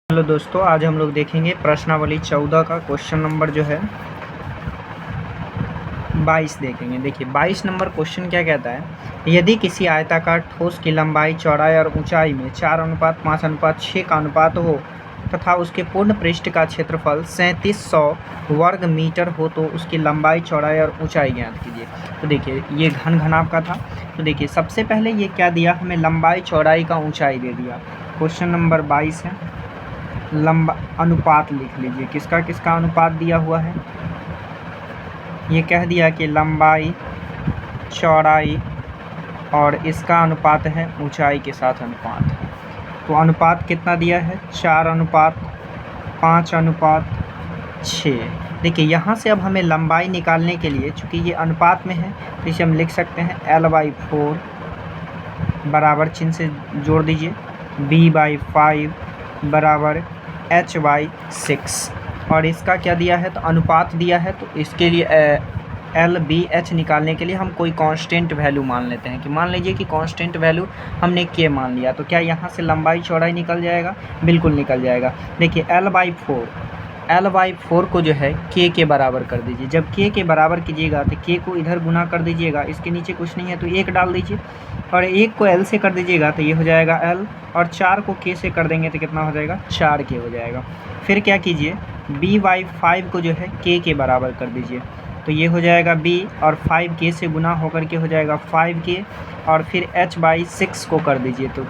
Hello दोस्तों, आज हम लोग देखेंगे प्रश्नावली 14 का क्वेश्चन नंबर जो है 22 देखेंगे। देखिए 22 नंबर क्वेश्चन क्या कहता है, यदि किसी आयताकार ठोस की लंबाई, चौड़ाई और ऊंचाई में 4:5:6 का अनुपात हो तथा उसके पूर्ण पृष्ठ का क्षेत्रफल 3700 वर्ग मीटर हो तो उसकी लंबाई, चौड़ाई और ऊंचाई ज्ञात कीजिए। तो देखिए ये घन घनाभ का था। तो देखिए सबसे पहले ये क्या दिया, हमें लंबाई, चौड़ाई का ऊंचाई दे दिया। क्वेश्चन नंबर 22 है, लंबा अनुपात लिख लीजिए, किसका किसका अनुपात दिया हुआ है। ये कह दिया कि लंबाई, चौड़ाई और इसका अनुपात है ऊंचाई के साथ अनुपात। तो अनुपात कितना दिया है, 4:5:6। देखिए यहाँ से अब हमें लंबाई निकालने के लिए, चूँकि ये अनुपात में है तो इसे हम लिख सकते हैं L/4 बराबर चिन्ह से जोड़ दीजिए, B/5 बराबर H/6। और इसका क्या दिया है, तो अनुपात दिया है। तो इसके लिए LBH निकालने के लिए हम कोई कांस्टेंट वैल्यू मान लेते हैं। कि मान लीजिए कि कांस्टेंट वैल्यू हमने K मान लिया, तो क्या यहाँ से लंबाई, चौड़ाई निकल जाएगा? बिल्कुल निकल जाएगा। देखिए L/4 को जो है K के बराबर कर दीजिए। जब K के बराबर कीजिएगा तो K को इधर गुना कर दीजिएगा, इसके नीचे कुछ नहीं है तो 1 डाल दीजिए, और 1 को L से कर दीजिएगा तो ये हो जाएगा L, और 4 को K से कर देंगे तो कितना हो जाएगा, 4K हो जाएगा। फिर क्या कीजिए, B/5 को जो है K के बराबर कर दीजिए, तो ये हो जाएगा B, और 5K से गुना होकर के हो जाएगा 5K, और फिर H/6 को कर दीजिए, तो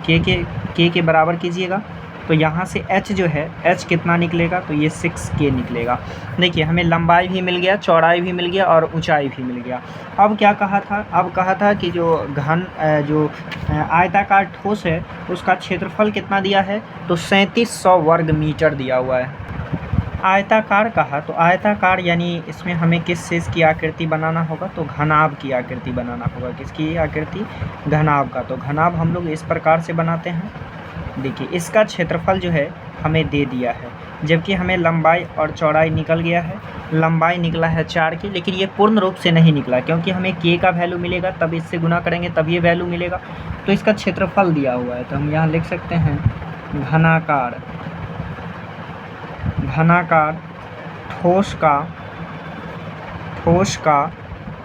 K के बराबर कीजिएगा। तो यहाँ से H जो है, H कितना निकलेगा, तो ये 6K निकलेगा। देखिए हमें लंबाई भी मिल गया, चौड़ाई भी मिल गया और ऊंचाई भी मिल गया। अब क्या कहा था, अब कहा था कि जो आयताकार ठोस है उसका क्षेत्रफल कितना दिया है, तो 3700 वर्ग मीटर दिया हुआ है। आयताकार कहा, तो आयताकार यानी इसमें हमें किस चीज़ की आकृति बनाना होगा, तो घनाभ की आकृति बनाना होगा। किसकी आकृति, घनाभ का। तो घनाभ हम लोग इस प्रकार से बनाते हैं। देखिए इसका क्षेत्रफल जो है हमें दे दिया है, जबकि हमें लंबाई और चौड़ाई निकल गया है। लंबाई निकला है 4 की, लेकिन ये पूर्ण रूप से नहीं निकला, क्योंकि हमें K का वैल्यू मिलेगा तब इससे गुना करेंगे तब ये वैल्यू मिलेगा। तो इसका क्षेत्रफल दिया हुआ है, तो हम यहाँ लिख सकते हैं घनाकार ठोस का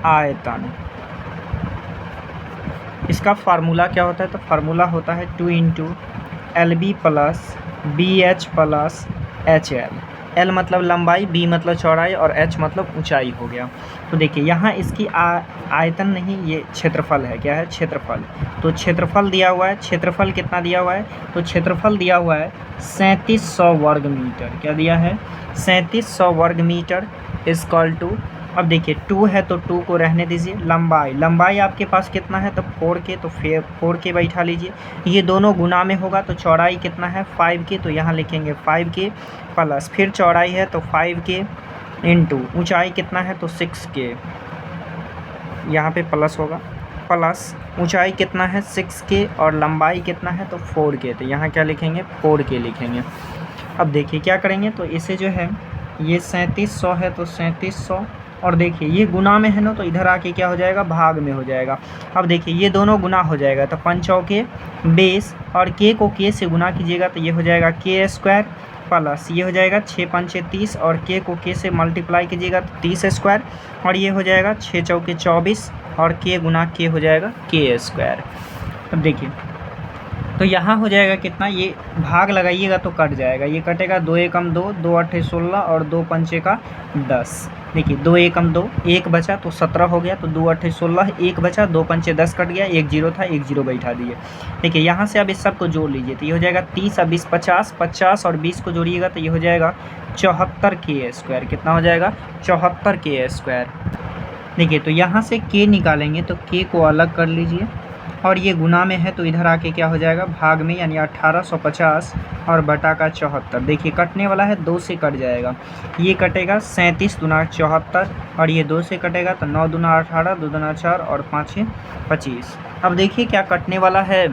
आयतन। इसका फार्मूला क्या होता है, तो फार्मूला होता है 2 LB + BH + HL। L मतलब लंबाई, B मतलब चौड़ाई और H मतलब ऊंचाई हो गया। तो देखिए यहाँ इसकी आयतन नहीं, ये क्षेत्रफल है। क्या है, क्षेत्रफल। तो क्षेत्रफल दिया हुआ है, क्षेत्रफल कितना दिया हुआ है, तो क्षेत्रफल दिया हुआ है 3700 वर्ग मीटर। क्या दिया है, 3700 वर्ग मीटर इक्वल टू, अब देखिए 2 है तो 2 को रहने दीजिए। लंबाई आपके पास कितना है, तो 4K, तो 4K बैठा लीजिए। ये दोनों गुना में होगा, तो चौड़ाई कितना है, 5K, तो यहाँ लिखेंगे 5K प्लस, फिर चौड़ाई है तो 5K इंटू ऊंचाई कितना है, तो 6K, यहाँ पे प्लस होगा, प्लस ऊंचाई कितना है 6K और लंबाई कितना है, तो 4K, तो यहाँ क्या लिखेंगे, 4K लिखेंगे। अब देखिए क्या करेंगे, तो इसे जो है, ये 3700 है तो 3700, और देखिए ये गुना में है ना, तो इधर आके क्या हो जाएगा, भाग में हो जाएगा। अब देखिए ये दोनों गुना हो जाएगा, तो 5 20, और K को K से गुना कीजिएगा तो ये हो जाएगा K² प्लस ये हो जाएगा 6×5 = 30, और K को K से मल्टीप्लाई कीजिएगा तो 30², और ये हो जाएगा 6×4 = 24, और K गुना K हो जाएगा K²। अब देखिए तो यहाँ हो जाएगा कितना, ये भाग लगाइएगा तो कट जाएगा, ये कटेगा 2 एकम 2, 2 8 16 और 2 पंचे का 10। देखिए 2 एकम 2, 1 बचा तो 17 हो गया, तो 2 8 16, 1 बचा, 2 पंचे 10 कट गया, 1 0 था, 1 0 बैठा दिए। देखिए यहाँ से अब इस सब को जोड़ लीजिए, तो ये हो जाएगा 30 और 20 50, 50 और 20 को जोड़िएगा तो ये हो जाएगा 74K²। कितना हो जाएगा, 74K²। देखिए तो यहाँ से K निकालेंगे तो K को अलग कर लीजिए, और ये गुना में है तो इधर आके क्या हो जाएगा, भाग में, यानी 1850 और बटा का 74। देखिए कटने वाला है, 2 से कट जाएगा, ये कटेगा 37 दूना 74, और ये 2 से कटेगा तो 9 दूना 18, 2 दूना 4 और 5 25। अब देखिए क्या कटने वाला है,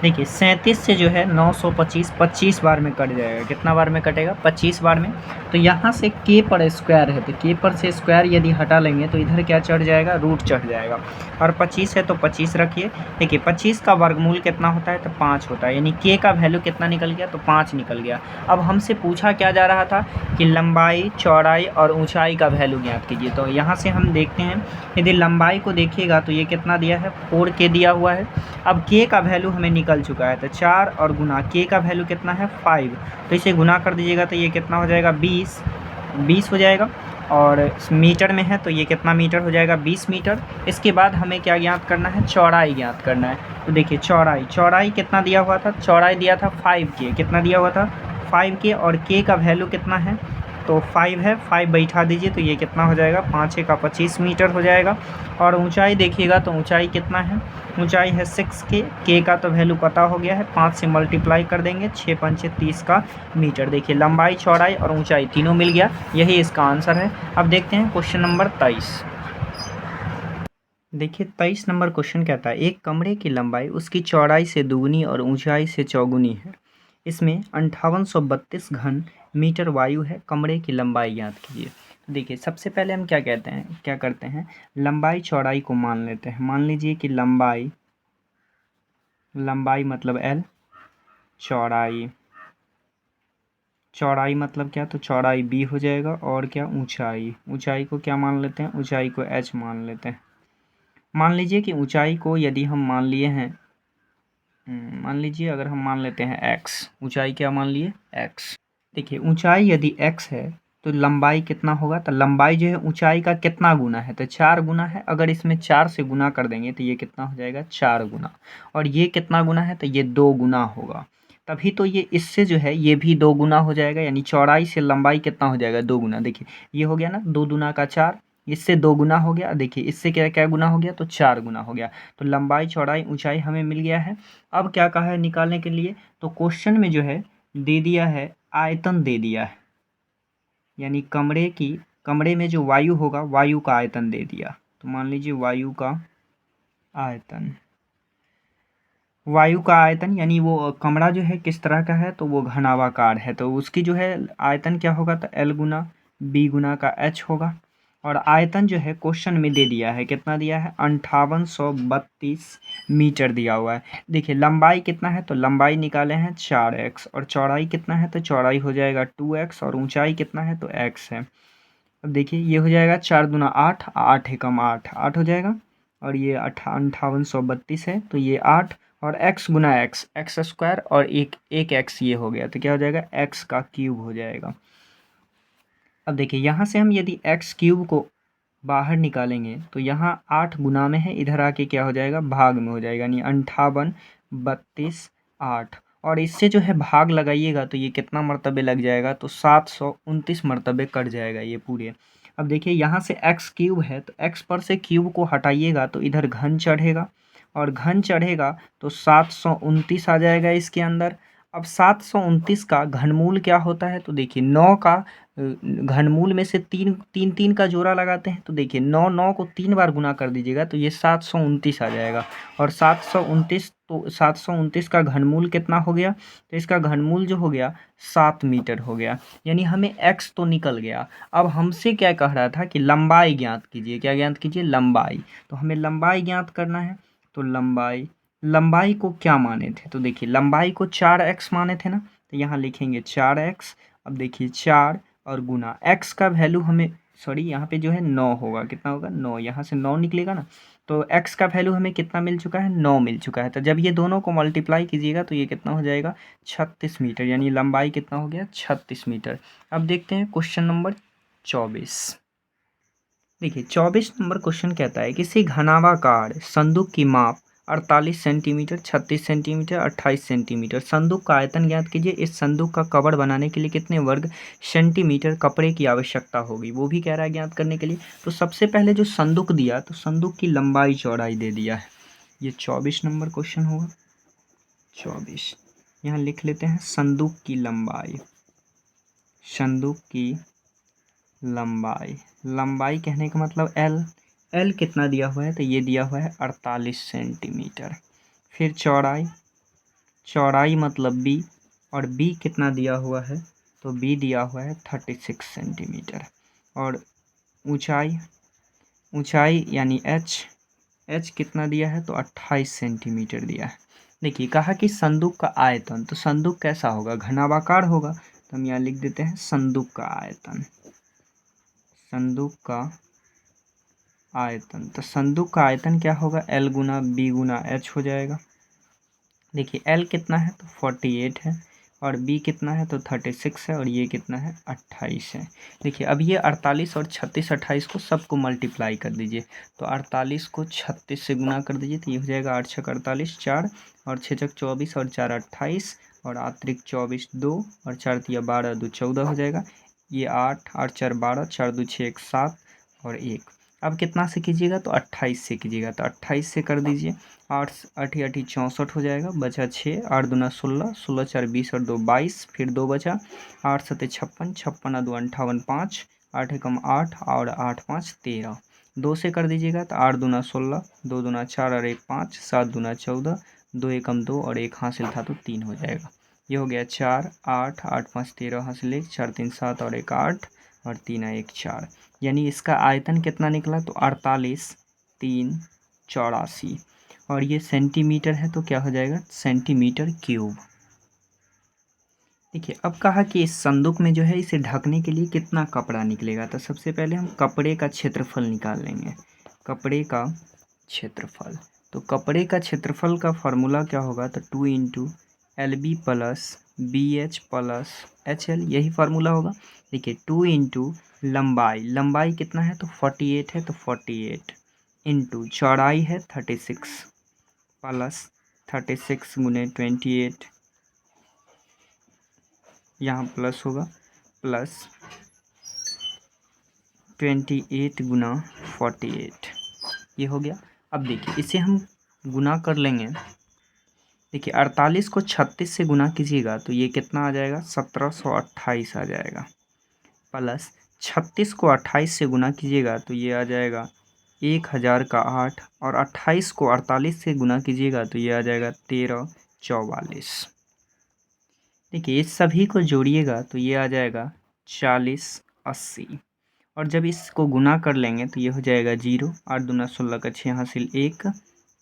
देखिए 37 से जो है 925 25 बार में कट जाएगा। कितना बार में कटेगा? 25 बार में। तो यहाँ से k पर स्क्वायर है तो k पर से स्क्वायर यदि हटा लेंगे तो इधर क्या चढ़ जाएगा? रूट चढ़ जाएगा। और 25 है तो 25 रखिए। देखिए 25 का वर्गमूल कितना होता है? तो 5 होता है, यानी k का वैल्यू कितना निकल गया? तो 5 निकल गया। अब हमसे पूछा क्या जा रहा था कि लंबाई, चौड़ाई और ऊंचाई का वैल्यू ज्ञात कीजिए। तो यहाँ से हम देखते हैं, यदि लंबाई को देखिएगा तो ये कितना दिया है? 4k दिया हुआ है। अब k का वैल्यू हमें निकल चुका है तो 4 और गुना k का वैल्यू कितना है? 5। तो इसे गुना कर दीजिएगा तो ये कितना हो जाएगा? 20 हो जाएगा। और मीटर में है तो ये कितना मीटर हो जाएगा? 20 मीटर। इसके बाद हमें क्या ज्ञात करना है? चौड़ाई ज्ञात करना है। तो देखिए चौड़ाई कितना दिया हुआ था? चौड़ाई दिया था 5k। कितना दिया हुआ था? 5k। और k का वैल्यू कितना है? तो 5 है, 5 बैठा दीजिए तो ये कितना हो जाएगा? 5 का 25 मीटर हो जाएगा। और ऊंचाई देखिएगा तो ऊंचाई कितना है? ऊंचाई है 6k। k का तो वैल्यू पता हो गया है, 5 से मल्टीप्लाई कर देंगे, 6 पंचे 30 का मीटर। देखिए लंबाई, चौड़ाई और ऊंचाई तीनों मिल गया, यही इसका आंसर है। अब देखते हैं क्वेश्चन नंबर 23। देखिए 23 नंबर क्वेश्चन कहता है, एक कमरे की लंबाई उसकी चौड़ाई से दुगुनी और ऊंचाई से चौगुनी है। इसमें 5832 घन मीटर वायु है। कमरे की लंबाई ज्ञात कीजिए। देखिए सबसे पहले हम क्या करते हैं, लंबाई चौड़ाई को मान लेते हैं। मान लीजिए कि लंबाई मतलब L, चौड़ाई मतलब क्या? तो चौड़ाई B हो जाएगा। और क्या? ऊंचाई को क्या मान लेते हैं? ऊंचाई को H मान लेते हैं। मान लीजिए कि ऊंचाई को यदि हम मान लिए हैं, मान लीजिए अगर हम मान लेते हैं x, ऊंचाई क्या मान लिए? x। देखिए ऊंचाई यदि x है तो लंबाई कितना होगा? तो लंबाई जो है ऊंचाई का कितना गुना है? तो 4 गुना है। अगर इसमें 4 से गुना कर देंगे तो ये कितना हो जाएगा? 4 गुना। और ये कितना गुना है? तो ये 2 गुना होगा। तभी तो ये इससे जो है ये भी 2 गुना हो जाएगा, यानी चौड़ाई से लंबाई कितना हो जाएगा? 2 गुना। देखिए ये हो गया ना, 2 दूना का 4, इससे 2 गुना हो गया। देखिए इससे क्या क्या गुना हो गया? तो 4 गुना हो गया। तो लंबाई, चौड़ाई, ऊंचाई हमें मिल गया है। अब क्या कहा है निकालने के लिए? तो क्वेश्चन में जो है दे दिया है, आयतन दे दिया है, यानी कमरे में जो वायु होगा, वायु का आयतन दे दिया। तो मान लीजिए वायु का आयतन यानी वो कमरा जो है किस तरह का है? तो वो घनावाकार है, तो उसकी जो है आयतन क्या होगा? तो L गुना B गुना का H होगा। और आयतन जो है क्वेश्चन में दे दिया है, कितना दिया है? 5832 मीटर दिया हुआ है। देखिए लंबाई कितना है? तो लंबाई निकाले हैं 4x। और चौड़ाई कितना है? तो चौड़ाई हो जाएगा 2x। और ऊंचाई कितना है? तो x है। अब देखिए ये हो जाएगा 4 दूना 8, 8 एकम 8 हो जाएगा। और ये 5832 है तो ये 8। और x गुना एक्स स्क्वायर और एक x ये हो गया तो क्या हो जाएगा? x का क्यूब हो जाएगा। अब देखिए यहाँ से हम यदि x क्यूब को बाहर निकालेंगे तो यहाँ 8 गुना में है, इधर आके क्या हो जाएगा? भाग में हो जाएगा, यानी 5832 8। और इससे जो है भाग लगाइएगा तो ये कितना मरतबे लग जाएगा? तो 729 मरतबे कट जाएगा ये पूरे। अब देखिए यहाँ से x क्यूब है तो x पर से क्यूब को हटाइएगा तो इधर घन चढ़ेगा। और घन चढ़ेगा तो 729 आ जाएगा इसके अंदर। अब 729 का घनमूल क्या होता है? तो देखिए 9 का घनमूल में से तीन का जोड़ा लगाते हैं। तो देखिए 9 को 3 बार गुना कर दीजिएगा तो ये 729 आ जाएगा। और 729 का घनमूल कितना हो गया? तो इसका घनमूल जो हो गया 7 मीटर हो गया, यानी हमें x तो निकल गया। अब हमसे क्या कह रहा था कि लंबाई ज्ञात कीजिए। क्या ज्ञात कीजिए? लंबाई। तो हमें लंबाई ज्ञात करना है। तो लंबाई को क्या माने थे? तो देखिए लंबाई को 4x माने थे ना, तो यहाँ लिखेंगे 4x। अब देखिए 4 और गुना x का वैल्यू हमें, सॉरी यहाँ पे जो है 9 होगा। कितना होगा? 9। यहाँ से 9 निकलेगा ना, तो x का वैल्यू हमें कितना मिल चुका है? 9 मिल चुका है। तो जब ये दोनों को मल्टीप्लाई कीजिएगा तो ये कितना हो जाएगा? 36 मीटर, यानी लंबाई कितना हो गया? 36 मीटर। अब देखते हैं क्वेश्चन नंबर 24। देखिए 24 नंबर क्वेश्चन कहता है, किसी घनावाकार संदूक की माप 48 सेंटीमीटर, 36 सेंटीमीटर, 28 सेंटीमीटर। संदूक का आयतन ज्ञात कीजिए। इस संदूक का कवर बनाने के लिए कितने वर्ग सेंटीमीटर कपड़े की आवश्यकता होगी? वो भी कह रहा है ज्ञात करने के लिए। तो सबसे पहले जो संदूक दिया तो संदूक की लंबाई चौड़ाई दे दिया है। ये 24 नंबर क्वेश्चन होगा। 24 यहाँ लिख लेते हैं, संदूक की लंबाई कहने का मतलब L कितना दिया हुआ है? तो ये दिया हुआ है 48 सेंटीमीटर। फिर चौड़ाई चौड़ाई मतलब b, और b कितना दिया हुआ है, तो b दिया हुआ है 36 सेंटीमीटर। और ऊंचाई यानी h कितना दिया है, तो 28 सेंटीमीटर दिया है। देखिए कहा कि संदूक का आयतन, तो संदूक कैसा होगा, घनाभाकार होगा, तो हम यहाँ लिख देते हैं संदूक का आयतन। संदूक का आयतन, तो संदूक का आयतन क्या होगा, L गुना B गुना H हो जाएगा। देखिए L कितना है, तो 48 है, और B कितना है, तो 36 है, और ये कितना है, 28 है। देखिए अब ये 48 और 36 28 को सबको मल्टीप्लाई कर दीजिए, तो 48 को 36 से गुना कर दीजिए, तो ये हो जाएगा 8 छक 48, 4 और 6 छक 24 और 4 28, और अतिरिक्त 24 2 और 4 तिया 12 2 14 हो जाएगा। ये 8 8 4 12, 4 2 6 1 7 और 1। अब कितना से कीजिएगा, तो 28 से कीजिएगा, तो 28 से कर दीजिए, 8 8 8 64 हो जाएगा, बचा 6, 8 दूना 16, 16 4 20 और 2 22, फिर 2 बचा, 8 7 56, 56 2 58, 5 8 एकम 8 और 8 5 13, 2 से कर दीजिएगा, तो 8 दूना 16, 2 दूना 4 और 1 5, 7 दूना 14, 2 एकम 2 और 1 हासिल था तो 3 हो जाएगा। ये हो गया 4 8 8 5 13 हासिल 1, 4 3 7 और 1 8 और 3 1 4, यानी इसका आयतन कितना निकला, तो 48 3 84, और ये सेंटीमीटर है तो क्या हो जाएगा, सेंटीमीटर क्यूब। देखिए अब कहा कि इस संदूक में जो है इसे ढकने के लिए कितना कपड़ा निकलेगा, तो सबसे पहले हम कपड़े का क्षेत्रफल निकाल लेंगे। कपड़े का क्षेत्रफल, तो कपड़े का क्षेत्रफल का फॉर्मूला क्या होगा, तो 2 into LB plus BH plus HL, यही फार्मूला होगा। देखिए 2 इंटू लंबाई कितना है, तो 48 है, तो 48 इंटू चौड़ाई है 36 प्लस 36 गुने 28, यहाँ प्लस होगा, प्लस 28 गुना 48, ये हो गया। अब देखिए इसे हम गुना कर लेंगे। देखिए 48 को 36 से गुना कीजिएगा तो ये कितना आ जाएगा, 1728 आ जाएगा, प्लस 36 को 28 से गुना कीजिएगा तो ये आ जाएगा 1000 का 8, और 28 को 48 से गुना कीजिएगा तो ये आ जाएगा 1344। देखिए इस सभी को जोड़िएगा तो ये आ जाएगा 4080, और जब इसको गुना कर लेंगे तो ये हो जाएगा 0, 8 दूना 16 का 6 हासिल 1,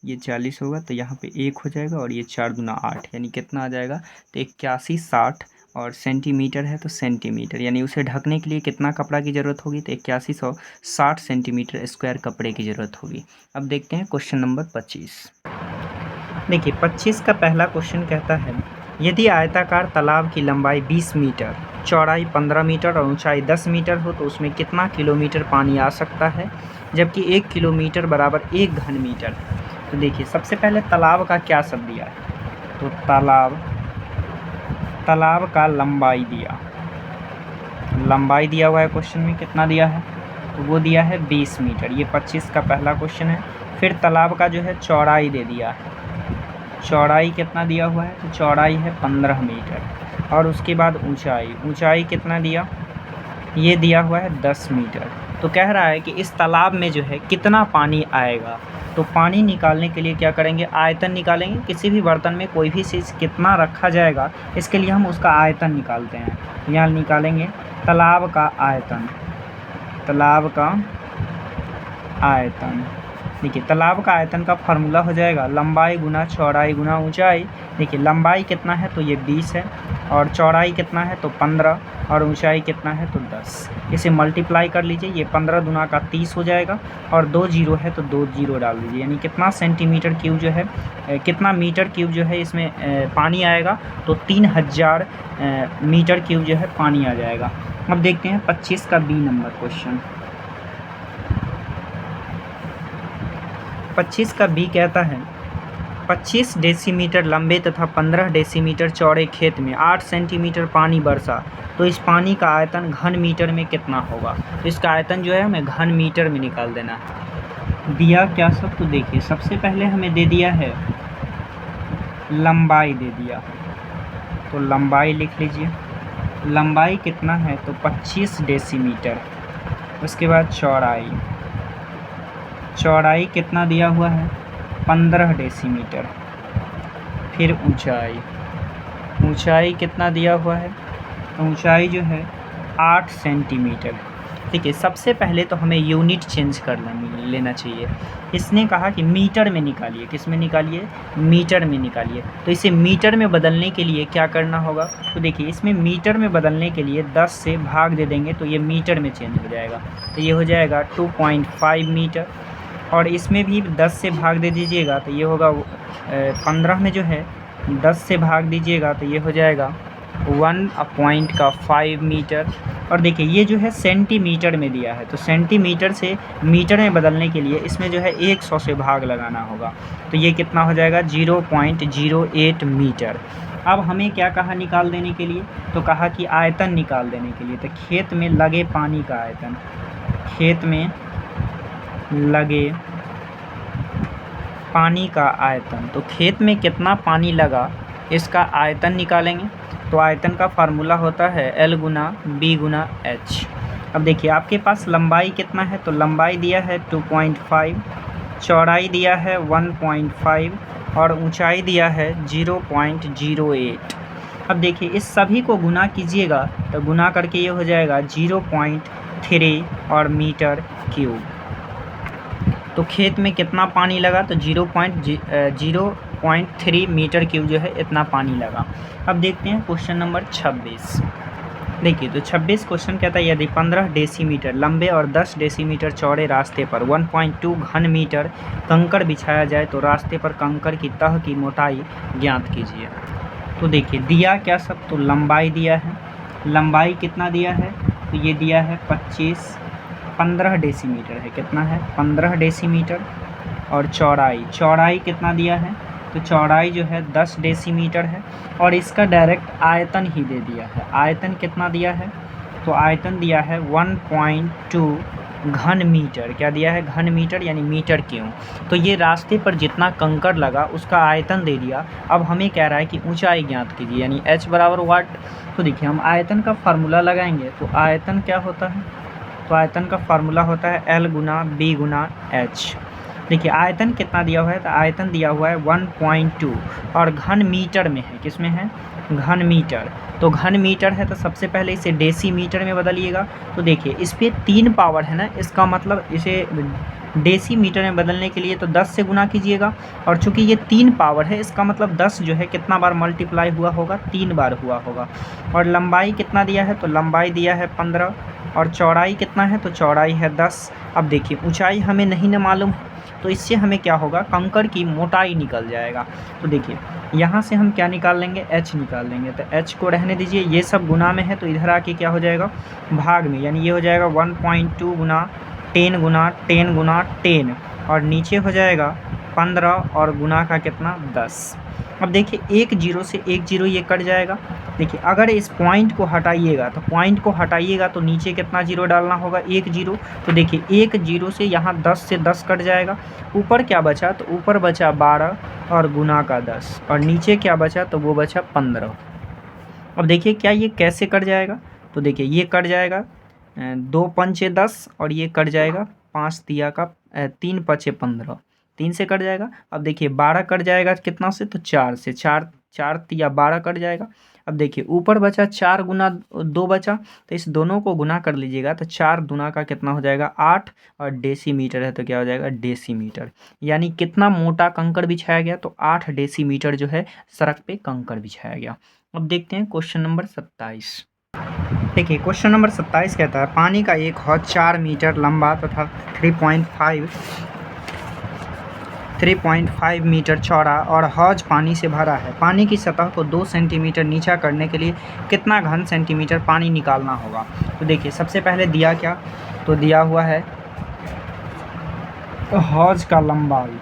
ये 40 होगा तो यहाँ पे 1 हो जाएगा, और ये 4 दूना 8, यानी कितना आ जाएगा, तो 8160, और सेंटीमीटर है तो सेंटीमीटर, यानी उसे ढकने के लिए कितना कपड़ा की ज़रूरत होगी, तो 8160 सेंटीमीटर स्क्वायर कपड़े की ज़रूरत होगी। अब देखते हैं क्वेश्चन नंबर 25। देखिए 25 का पहला क्वेश्चन कहता है, यदि आयताकार तालाब की लंबाई 20 मीटर, चौड़ाई 15 मीटर और ऊंचाई 10 मीटर हो तो उसमें कितना किलोमीटर पानी आ सकता है, जबकि 1 किलोमीटर बराबर 1 घन मीटर। तो देखिए सबसे पहले तालाब का क्या सब दिया है, तो तालाब का लंबाई दिया हुआ है क्वेश्चन में, कितना दिया है, तो वो दिया है 20 मीटर, ये 25 का पहला क्वेश्चन है। फिर तालाब का जो है चौड़ाई दे दिया है, चौड़ाई कितना दिया हुआ है, तो चौड़ाई है 15 मीटर, और उसके बाद ऊंचाई कितना दिया, ये दिया हुआ है 10 मीटर। तो कह रहा है कि इस तालाब में जो है कितना पानी आएगा, तो पानी निकालने के लिए क्या करेंगे, आयतन निकालेंगे। किसी भी बर्तन में कोई भी चीज़ कितना रखा जाएगा, इसके लिए हम उसका आयतन निकालते हैं। यहाँ निकालेंगे तालाब का आयतन। देखिए तालाब का आयतन का फार्मूला हो जाएगा लंबाई गुना चौड़ाई गुना ऊंचाई। देखिए लंबाई कितना है, तो ये 20 है, और चौड़ाई कितना है, तो 15, और ऊंचाई कितना है, तो 10। इसे मल्टीप्लाई कर लीजिए, ये 15 दूना का 30 हो जाएगा, और 2 जीरो है तो 2 जीरो डाल दीजिए, यानी कितना सेंटीमीटर क्यूब जो है, कितना मीटर क्यूब जो है इसमें पानी आएगा, तो 3000 मीटर क्यूब जो है पानी आ जाएगा। अब देखते हैं 25 का बी नंबर क्वेश्चन। 25 का बी कहता है, 25 डेसीमीटर लंबे तथा 15 डेसीमीटर चौड़े खेत में 8 सेंटीमीटर पानी बरसा, तो इस पानी का आयतन घन मीटर में कितना होगा। तो इसका आयतन जो है हमें घन मीटर में निकाल देना है। दिया क्या सब, तो देखिए सबसे पहले हमें दे दिया है लंबाई, दे दिया, तो लंबाई लिख लीजिए, लंबाई कितना है, तो 25 डेसीमीटर। उसके बाद चौड़ाई कितना दिया हुआ है, 15 डेसीमीटर। फिर ऊंचाई कितना दिया हुआ है, ऊंचाई जो है 8 सेंटीमीटर। ठीक है, सबसे पहले तो हमें यूनिट चेंज कर लेना चाहिए। इसने कहा कि मीटर में निकालिए, किस में निकालिए, मीटर में निकालिए। तो इसे मीटर में बदलने के लिए क्या करना होगा, तो देखिए इसमें मीटर में बदलने के लिए 10 से भाग दे देंगे तो ये मीटर में चेंज हो जाएगा। तो ये हो जाएगा 2.5 मीटर। और इसमें भी 10 से भाग दे दीजिएगा तो ये होगा 15 में जो है 10 से भाग दीजिएगा तो ये हो जाएगा 1.5 मीटर। और देखिए ये जो है सेंटीमीटर में दिया है, तो सेंटीमीटर से मीटर में बदलने के लिए इसमें जो है 100 से भाग लगाना होगा। तो ये कितना हो जाएगा, 0.08 मीटर। अब हमें क्या कहा निकाल देने के लिए, तो कहा कि आयतन निकाल देने के लिए। तो खेत में लगे पानी का आयतन, खेत में लगे पानी का आयतन, तो खेत में कितना पानी लगा इसका आयतन निकालेंगे। तो आयतन का फार्मूला होता है L गुना B गुना H। अब देखिए आपके पास लंबाई कितना है, तो लंबाई दिया है 2.5, चौड़ाई दिया है 1.5 और ऊंचाई दिया है 0.08। अब देखिए इस सभी को गुना कीजिएगा तो गुना करके ये हो जाएगा 0.3 और मीटर क्यूब। तो खेत में कितना पानी लगा, तो 0.3 मीटर क्यूब जो है इतना पानी लगा। अब देखते हैं क्वेश्चन नंबर 26। देखिए तो 26 क्वेश्चन कहता है यदि 15 डेसीमीटर लंबे और 10 डेसीमीटर चौड़े रास्ते पर 1.2 घन मीटर कंकड़ बिछाया जाए तो रास्ते पर कंकड़ की तह की मोटाई ज्ञात कीजिए। तो देखिए दिया क्या सब, तो लंबाई दिया है, लंबाई कितना दिया है, तो ये दिया है 15 डेसीमीटर है, कितना है 15 डेसीमीटर। और चौड़ाई कितना दिया है, तो चौड़ाई जो है 10 डेसीमीटर है। और इसका डायरेक्ट आयतन ही दे दिया है, आयतन कितना दिया है, तो आयतन दिया है 1.2 घन मीटर। क्या दिया है, घन मीटर यानी मीटर क्यों। तो ये रास्ते पर जितना कंकड़ लगा उसका आयतन दे दिया। अब हमें कह रहा है कि ऊंचाई ज्ञात कीजिए यानी h बराबर वाट। तो देखिए हम आयतन का फार्मूला लगाएंगे, तो आयतन क्या होता है, तो आयतन का फार्मूला होता है L गुना B गुना H। देखिए आयतन कितना दिया हुआ है, तो आयतन दिया हुआ है 1.2 और घन मीटर में है, किस में है, घन मीटर। तो घन मीटर है तो सबसे पहले इसे डेसीमीटर में बदलिएगा। तो देखिए इस पर 3 पावर है ना, इसका मतलब इसे डेसीमीटर में बदलने के लिए तो 10 से गुना कीजिएगा। और चूंकि ये 3 पावर है इसका मतलब 10 जो है कितना बार मल्टीप्लाई हुआ होगा, 3 बार हुआ होगा। और लंबाई कितना दिया है, तो लंबाई दिया है 15 और चौड़ाई कितना है, तो चौड़ाई है 10। अब देखिए ऊंचाई हमें नहीं न मालूम, तो इससे हमें क्या होगा, कंकड़ की मोटाई निकल जाएगा। तो देखिए यहाँ से हम क्या निकाल लेंगे, h निकाल लेंगे। तो h को रहने दीजिए, ये सब गुना में है तो इधर आके क्या हो जाएगा, भाग में, यानी ये हो जाएगा 1.2 गुना 10 गुना 10 गुना 10 और नीचे हो जाएगा 15 और गुना का कितना 10। अब देखिए 1 0 से 1 0 ये कट जाएगा। देखिए अगर इस पॉइंट को हटाइएगा तो पॉइंट को हटाइएगा तो नीचे कितना जीरो डालना होगा, 1 0। तो देखिए 1 0 से यहाँ 10 से 10 कट जाएगा। ऊपर क्या बचा, तो ऊपर बचा 12 और गुना का 10 और नीचे क्या बचा, तो वो बचा 15। अब देखिए क्या ये कैसे कट जाएगा, तो देखिए ये कट जाएगा 2 पंचे 10 और ये कट जाएगा 5 तिया का 3 पचे 15, 3 से कट जाएगा। अब देखिए 12 कट जाएगा कितना से, तो 4 से, 4 तिया 12 कट जाएगा। अब देखिए ऊपर बचा 4 गुना 2 बचा, तो इस दोनों को गुना कर लीजिएगा तो 4 दुना का कितना हो जाएगा 8 और डेसीमीटर है तो क्या हो जाएगा डेसीमीटर। यानी कितना मोटा कंकड़ बिछाया गया, तो 8 डेसीमीटर जो है सड़क पे कंकड़ बिछाया गया। अब देखते हैं क्वेश्चन नंबर 27। देखिए क्वेश्चन नंबर 27 कहता है पानी का एक हौज 4 मीटर लंबा तथा 3.5 मीटर चौड़ा और हौज पानी से भरा है। पानी की सतह को 2 सेंटीमीटर नीचा करने के लिए कितना घन सेंटीमीटर पानी निकालना होगा। तो देखिए सबसे पहले दिया क्या, तो दिया हुआ है हौज का लंबाई,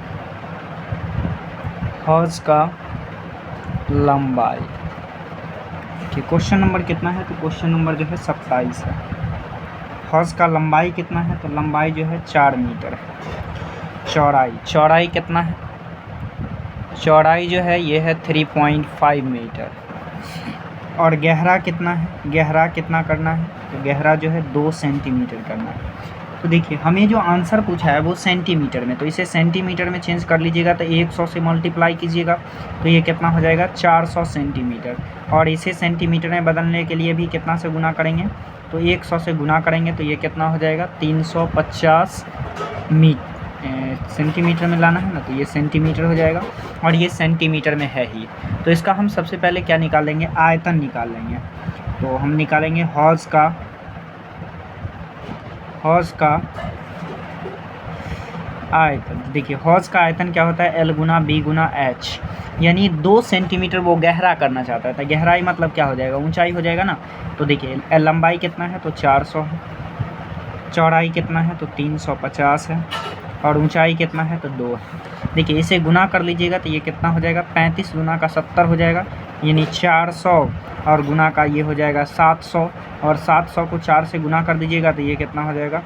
हौज का लंबाई। क्वेश्चन नंबर कितना है, तो क्वेश्चन नंबर जो है 27 है। हौज का लंबाई कितना है, तो लंबाई जो है 4 मीटर है। चौड़ाई कितना है, चौड़ाई जो है ये है 3.5 मीटर। और गहरा कितना है, गहरा कितना करना है, तो गहरा जो है 2 सेंटीमीटर करना है। तो देखिए हमें जो आंसर पूछा है वो सेंटीमीटर में, तो इसे सेंटीमीटर में चेंज कर लीजिएगा, तो 100 से मल्टीप्लाई कीजिएगा तो ये कितना हो जाएगा 400 सेंटीमीटर। और इसे सेंटीमीटर में बदलने के लिए भी कितना से गुना करेंगे, तो 100 से गुना करेंगे तो ये कितना हो जाएगा 350 सेंटीमीटर में लाना है ना, तो ये सेंटीमीटर हो जाएगा और ये सेंटीमीटर में है ही। तो इसका हम सबसे पहले क्या निकाल लेंगे, आयतन निकाल लेंगे। तो हम निकालेंगे हौज़ का आयतन। देखिए हौज़ का आयतन क्या होता है, L गुना B गुना H, यानी 2 सेंटीमीटर वो गहरा करना चाहता था। गहराई मतलब क्या हो जाएगा, ऊंचाई हो जाएगा ना। तो देखिए लंबाई कितना है, तो 400 है, चौड़ाई कितना है, तो 350 है, और ऊंचाई कितना है, तो 2 है। देखिए इसे गुना कर लीजिएगा तो ये कितना हो जाएगा 35 गुना का 70 हो जाएगा, यानी 400 और गुना का ये हो जाएगा 700, और 700 को 4 से गुना कर दीजिएगा तो ये कितना हो जाएगा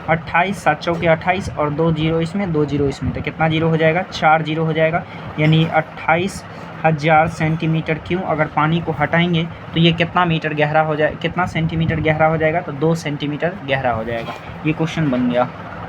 28, 7 चौके 28 और 2 जीरो इसमें 2 जीरो इसमें, तो कितना जीरो हो जाएगा 4 जीरो हो जाएगा, यानी 28,000 सेंटीमीटर। क्यों, अगर पानी को हटाएंगे तो ये कितना मीटर गहरा हो जाए, कितना सेंटीमीटर गहरा हो जाएगा, तो 2 सेंटीमीटर गहरा हो जाएगा। ये क्वेश्चन बन गया।